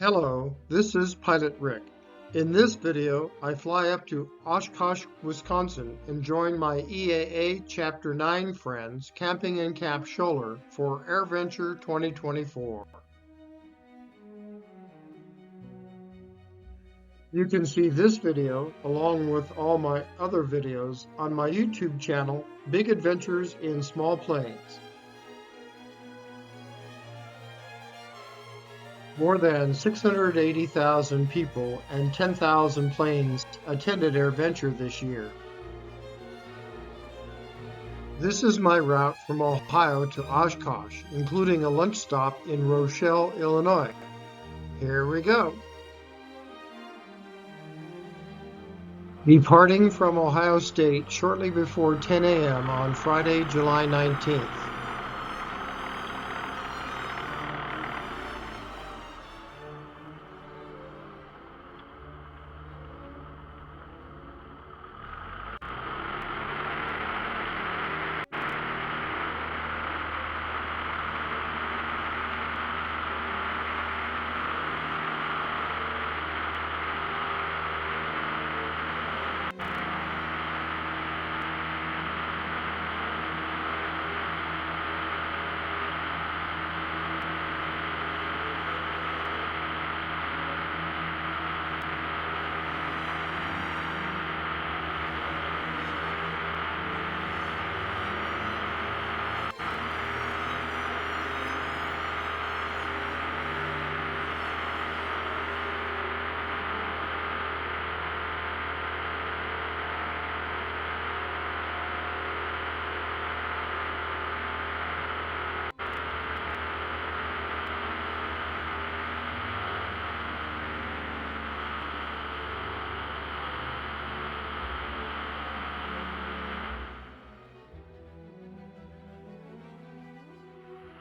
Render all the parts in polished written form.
Hello, this is Pilot Rick. In this video, I fly up to Oshkosh, Wisconsin and join my EAA Chapter 9 friends camping in Camp Scholler for AirVenture 2024. You can see this video along with all my other videos on my YouTube channel, Big Adventures in Small Planes. More than 680,000 people and 10,000 planes attended AirVenture this year. This is my route from Ohio to Oshkosh, including a lunch stop in Rochelle, Illinois. Here we go. Departing from Ohio State shortly before 10 a.m. on Friday, July 19th.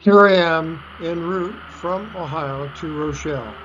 Here I am en route from Ohio to Rochelle.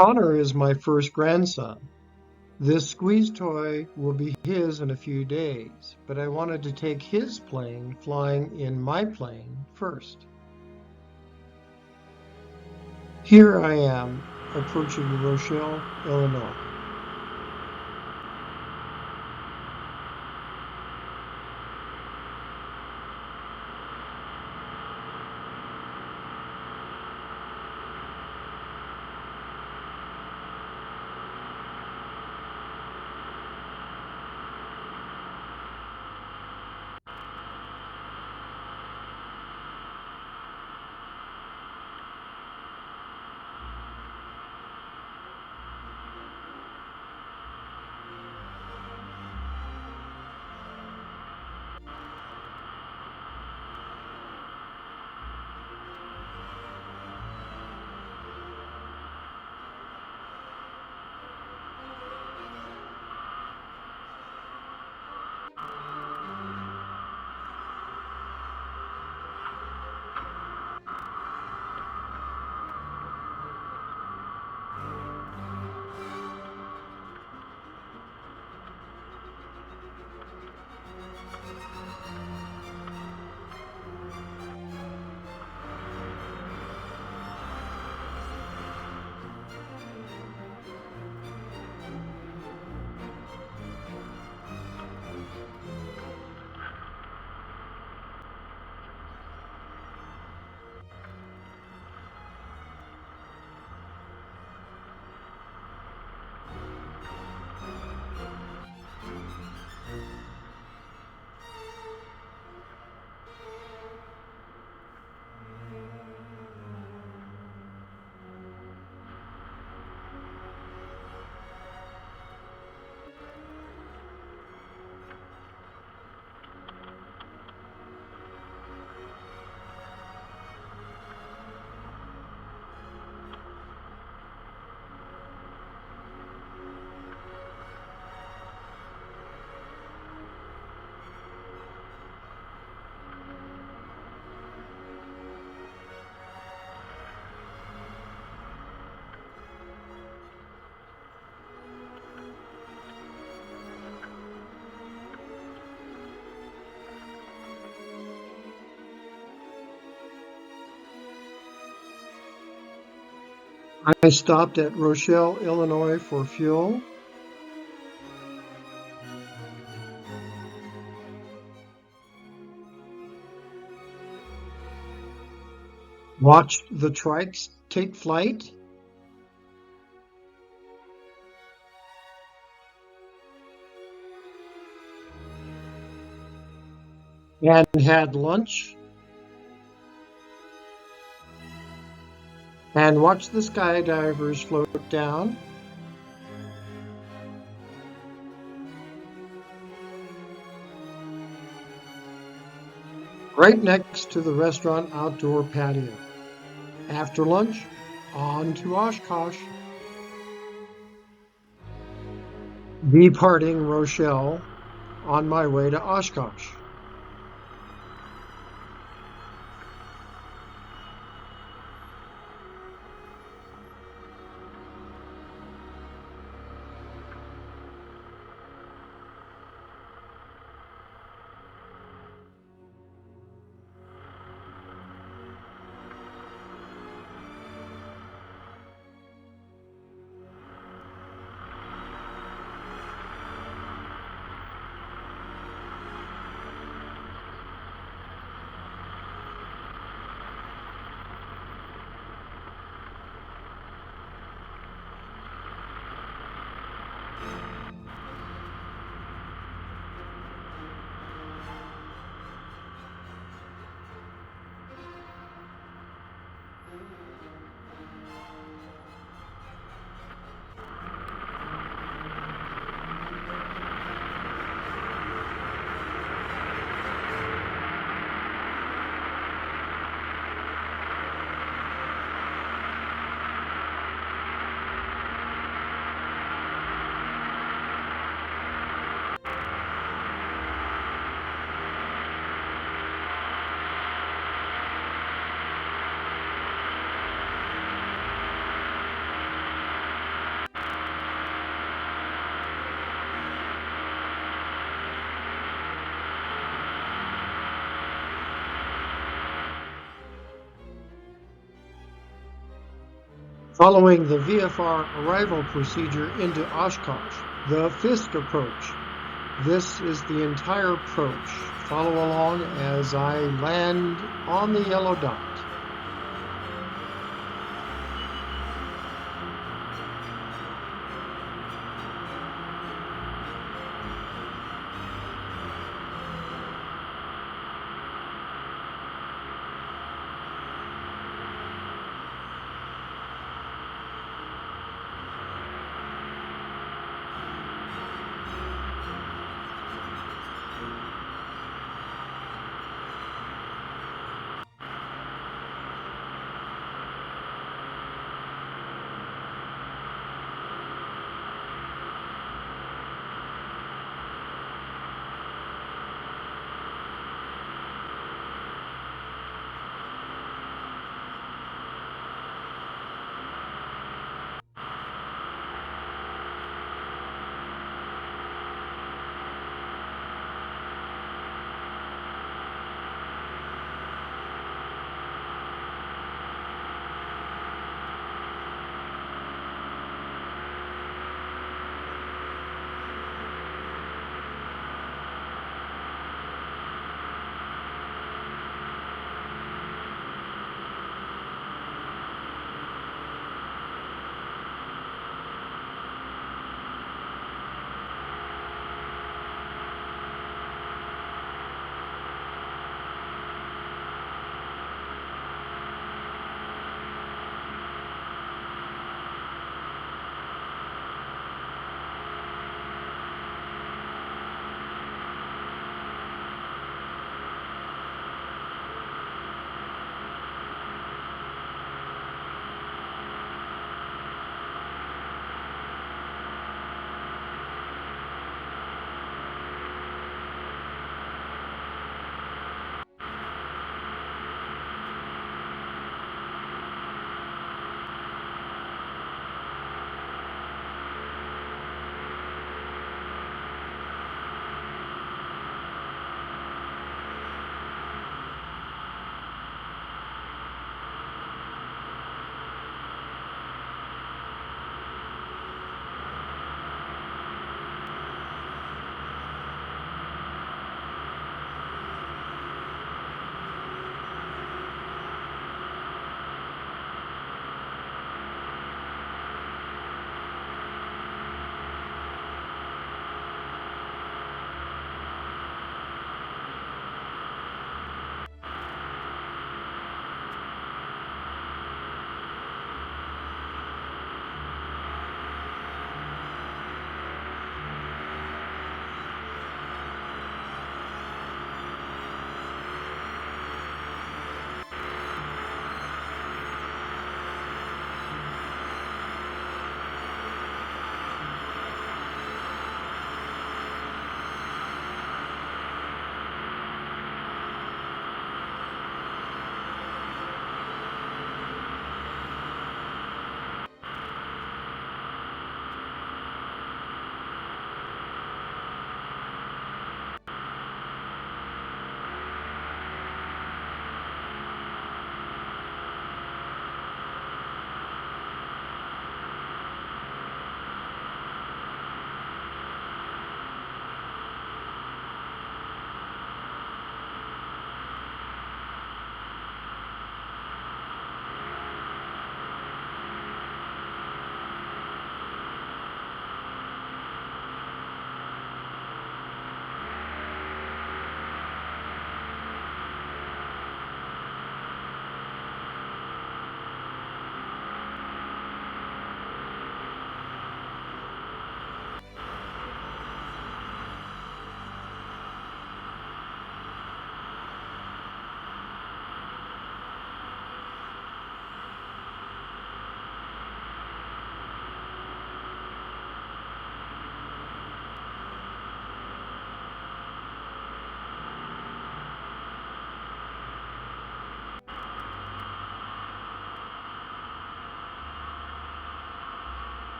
Connor is my first grandson. This squeeze toy will be his in a few days, but I wanted to take his plane flying in my plane first. Here I am approaching Rochelle, Illinois. I stopped at Rochelle, Illinois for fuel. Watched the trikes take flight. And had lunch. And watched the skydivers float down. Right next to the restaurant outdoor patio. After lunch, on to Oshkosh. Departing Rochelle on my way to Oshkosh. Following the VFR arrival procedure into Oshkosh, the Fisk approach. This is the entire approach. Follow along as I land on the yellow dot.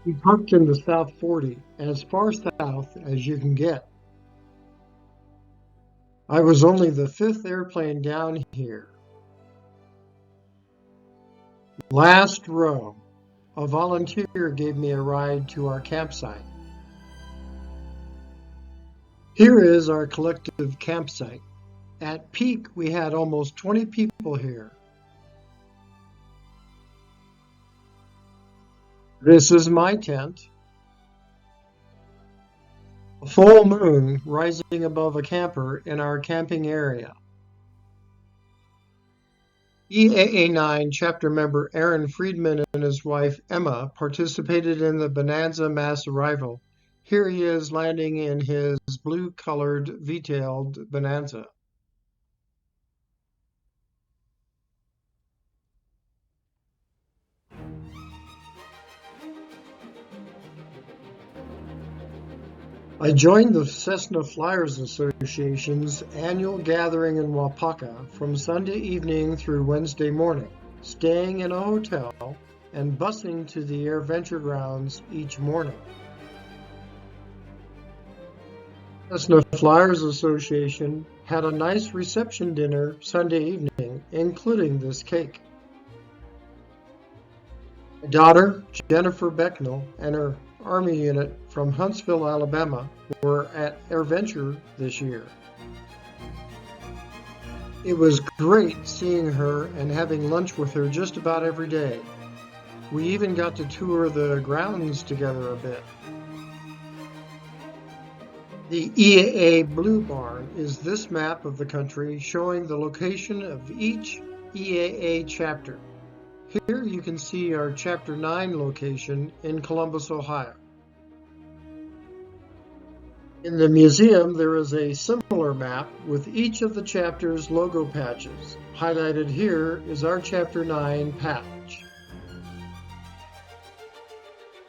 We parked in the South 40, as far south as you can get. I was only the fifth airplane down here. Last row, a volunteer gave me a ride to our campsite. Here is our collective campsite. At peak, we had almost 20 people here. This is my tent. A full moon rising above a camper in our camping area. EAA 9 chapter member Aaron Friedman and his wife Emma participated in the Bonanza mass arrival. Here he is landing in his blue-colored V-tailed Bonanza. I joined the Cessna Flyers Association's annual gathering in Waupaca from Sunday evening through Wednesday morning, staying in a hotel and busing to the AirVenture grounds each morning. Cessna Flyers Association had a nice reception dinner Sunday evening, including this cake. My daughter, Jennifer Becknell, and her Army unit from Huntsville, Alabama, were at AirVenture this year. It was great seeing her and having lunch with her just about every day. We even got to tour the grounds together a bit. The EAA Blue Barn is this map of the country showing the location of each EAA chapter. Here you can see our Chapter 9 location in Columbus, Ohio. In the museum, there is a similar map with each of the chapter's logo patches. Highlighted here is our Chapter 9 patch.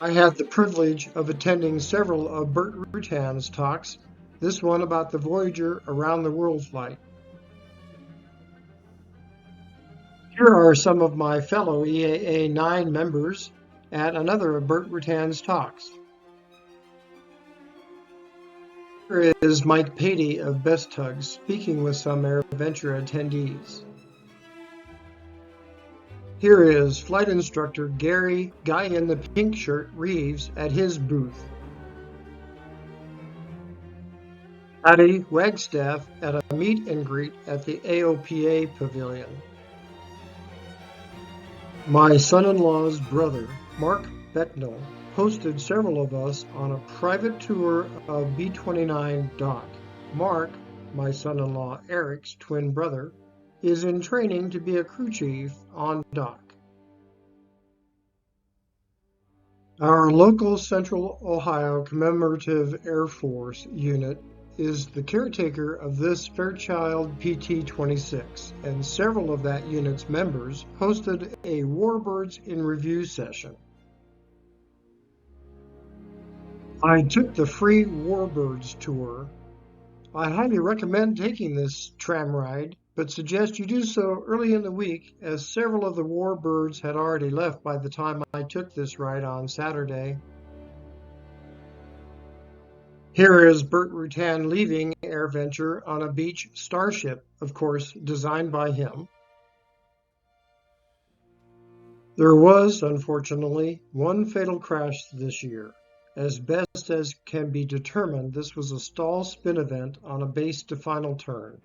I had the privilege of attending several of Bert Rutan's talks, this one about the Voyager Around the World flight. Here are some of my fellow EAA 9 members at another of Bert Rutan's talks. Here is Mike Patey of Best Tugs speaking with some AirVenture attendees. Here is flight instructor Gary, guy in the pink shirt, Reeves, at his booth. Patty Wagstaff at a meet and greet at the AOPA pavilion. My son-in-law's brother, Mark Becknell, hosted several of us on a private tour of B-29 Dock. Mark, my son-in-law Eric's twin brother, is in training to be a crew chief on Dock. Our local Central Ohio Commemorative Air Force unit is the caretaker of this Fairchild PT-26, and several of that unit's members hosted a Warbirds in Review session. I took the free Warbirds tour. I highly recommend taking this tram ride, but suggest you do so early in the week, as several of the Warbirds had already left by the time I took this ride on Saturday. Here is Bert Rutan leaving AirVenture on a beach starship, of course, designed by him. There was, unfortunately, one fatal crash this year. As best as can be determined, this was a stall spin event on a base to final turn.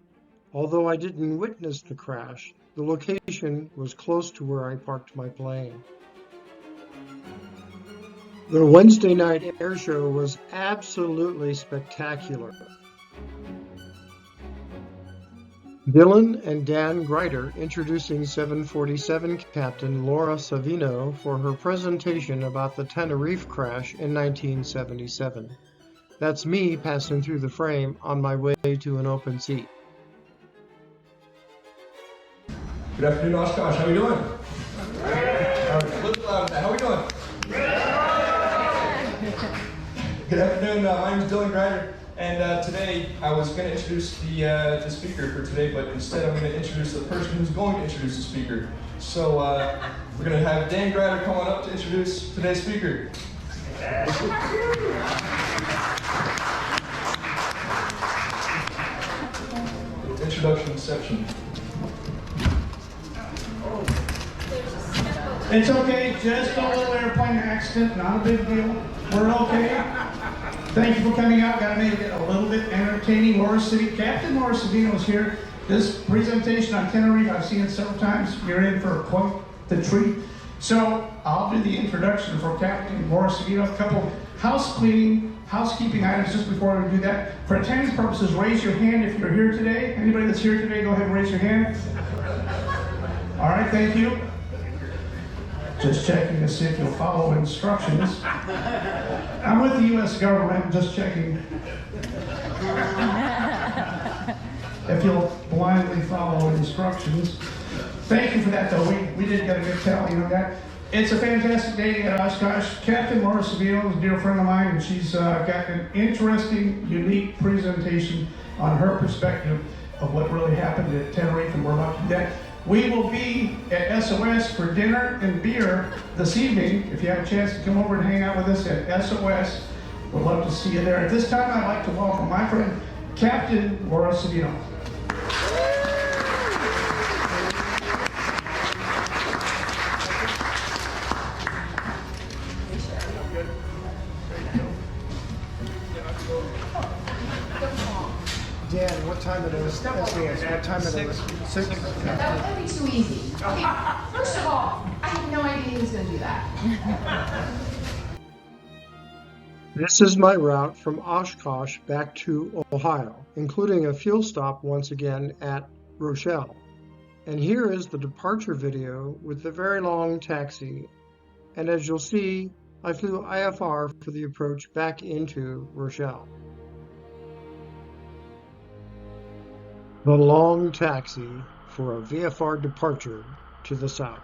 Although I didn't witness the crash, the location was close to where I parked my plane. The Wednesday night air show was absolutely spectacular. Dylan and Dan Greider introducing 747 Captain Laura Savino for her presentation about the Tenerife crash in 1977. That's me passing through the frame on my way to an open seat. Good afternoon, Oshkosh. How are we doing? How are we doing? Good afternoon. My name is Dylan Greider, and today I was going to introduce the speaker for today, but instead I'm going to introduce the person who's going to introduce the speaker. So we're going to have Dan Greider come on up to introduce today's speaker. Introduction section. It's okay, just a little airplane accident, not a big deal. We're okay. Thank you for coming out. Got to make it a little bit entertaining. Captain Morris Savino is here. This presentation on Tenerife, I've seen it several times. You're in for quite the treat. So I'll do the introduction for Captain Morris Savino. A couple housekeeping items just before we do that. For attendance purposes, raise your hand if you're here today. Anybody that's here today, go ahead and raise your hand. All right, thank you. Just checking to see if you'll follow instructions. I'm with the U.S. government, just checking if you'll blindly follow instructions. Thank you for that, though. We did get a good tally on that. It's a fantastic day at Oshkosh. Captain Laura Savino is a dear friend of mine, and she's got an interesting, unique presentation on her perspective of what really happened at Tenerife, and we're about to do that. We will be at SOS for dinner and beer this evening. If you have a chance to come over and hang out with us at SOS, we'd love to see you there. At this time, I'd like to welcome my friend, Captain Laura Savino. Dan, what time it is? SAS, what time it is? 6? That'd be too easy. Okay, first of all, I had no idea he was going to do that. This is my route from Oshkosh back to Ohio, including a fuel stop once again at Rochelle. And here is the departure video with the very long taxi. And as you'll see, I flew IFR for the approach back into Rochelle. The long taxi for a VFR departure to the south.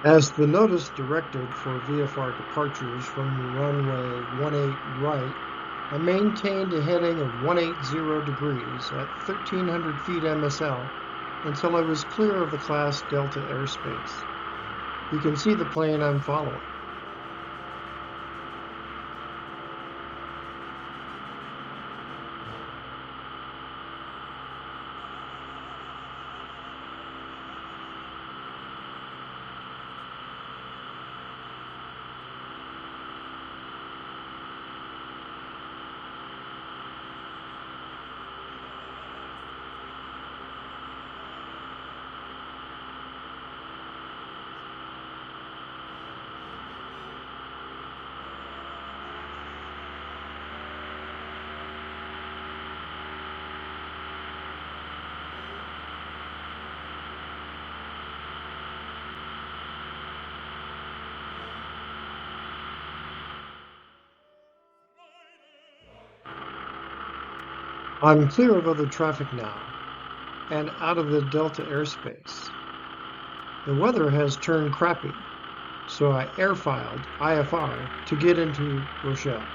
As the notice directed for VFR departures from runway 18 right, I maintained a heading of 180 degrees at 1,300 feet MSL until I was clear of the class Delta airspace. You can see the plane I'm following. I'm clear of other traffic now and out of the Delta airspace. The weather has turned crappy, so I airfiled IFR to get into Rochelle.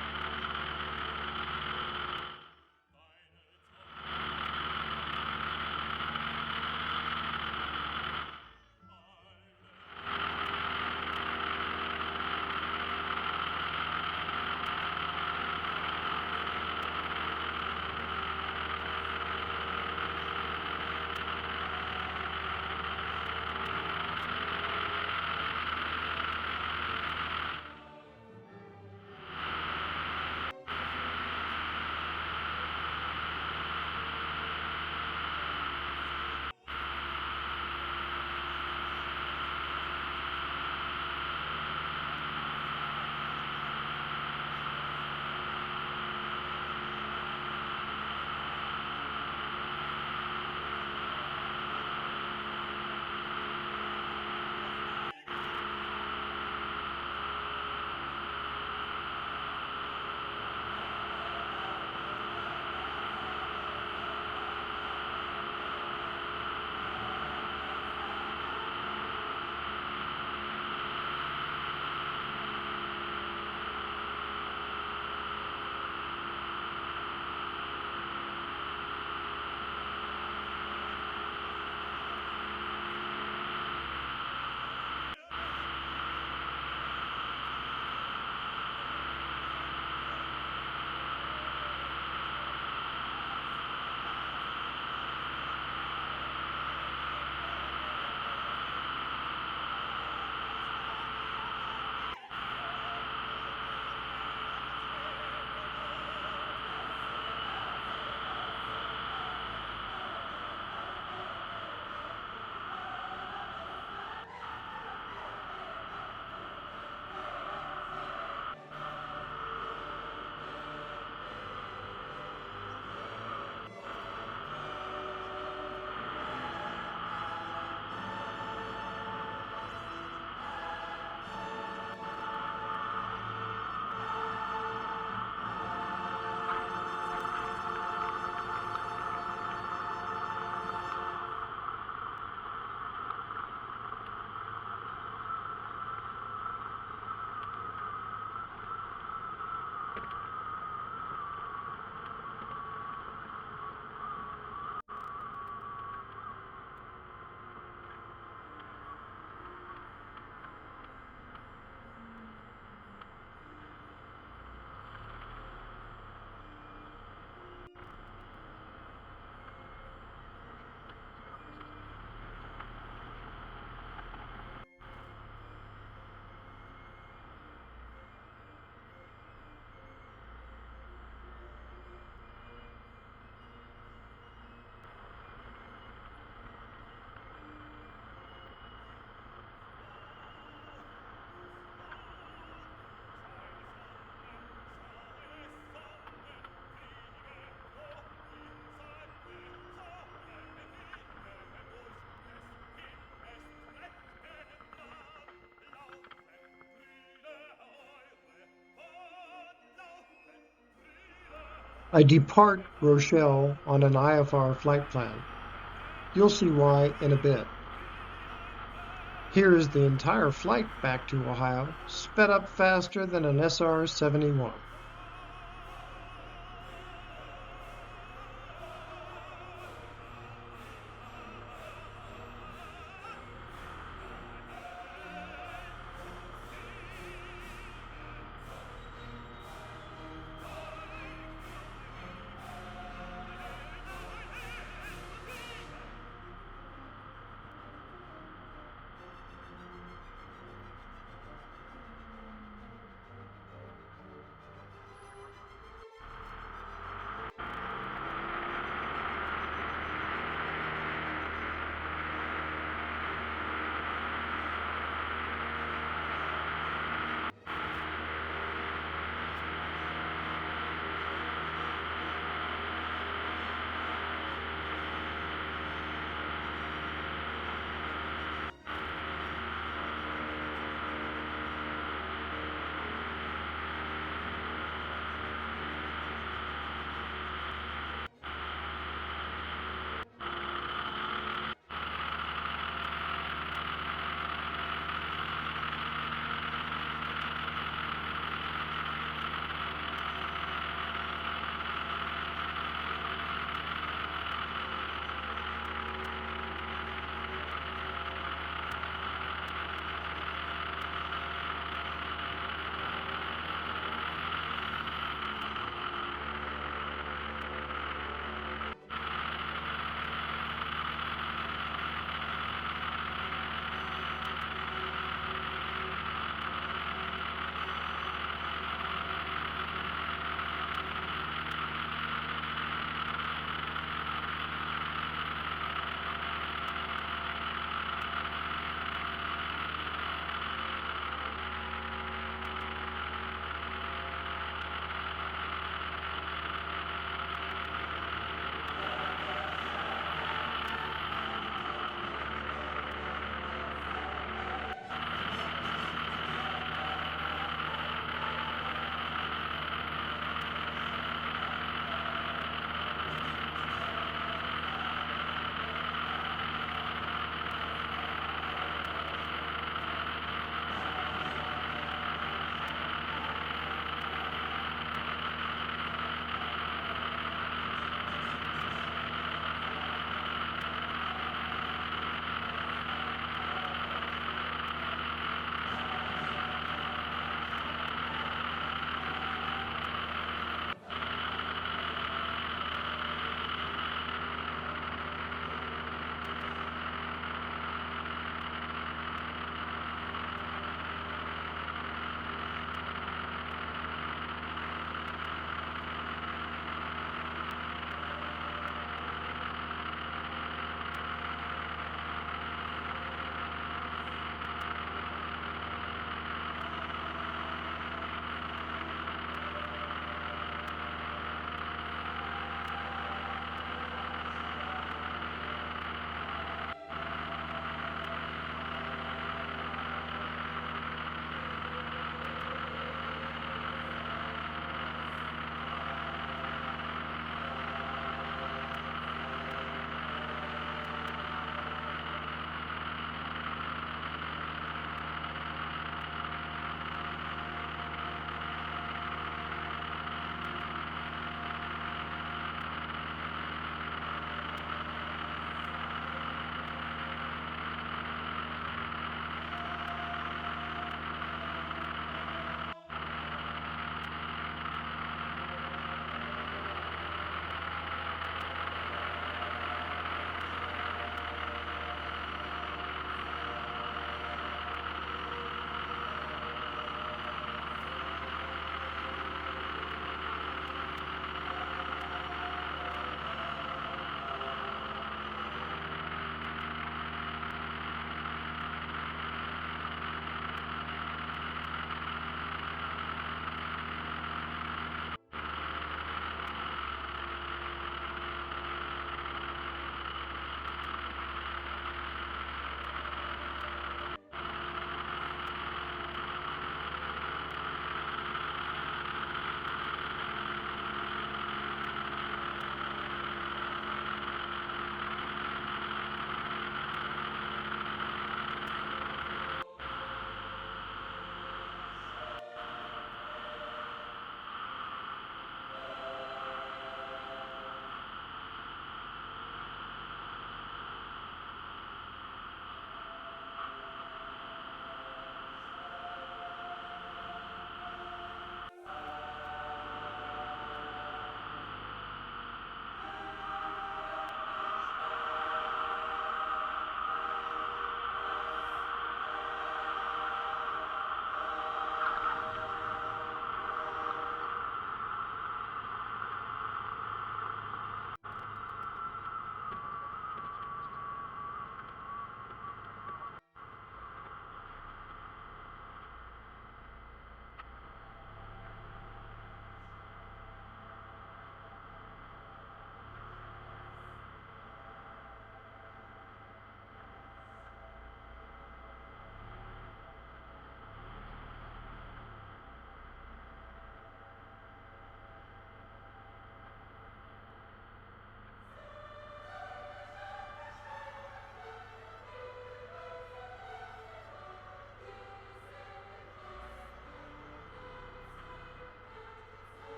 I depart Rochelle on an IFR flight plan. You'll see why in a bit. Here is the entire flight back to Ohio, sped up faster than an SR-71.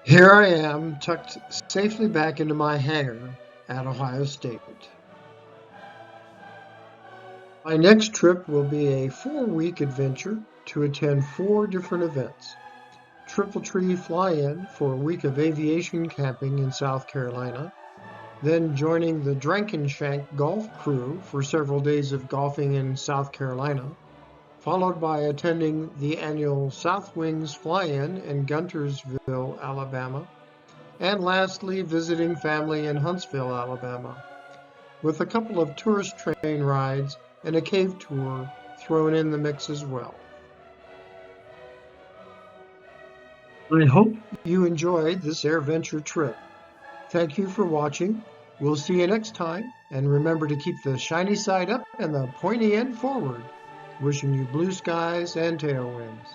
Here I am, tucked safely back into my hangar at Ohio State. My next trip will be a 4-week adventure to attend 4 different events. Triple Tree Fly-In for a week of aviation camping in South Carolina, then joining the Drankenshank Golf Crew for several days of golfing in South Carolina, followed by attending the annual South Wings Fly-In in Guntersville, Alabama, and lastly visiting family in Huntsville, Alabama, with a couple of tourist train rides and a cave tour thrown in the mix as well. I hope you enjoyed this AirVenture trip. Thank you for watching. We'll see you next time, and remember to keep the shiny side up and the pointy end forward. Wishing you blue skies and tailwinds.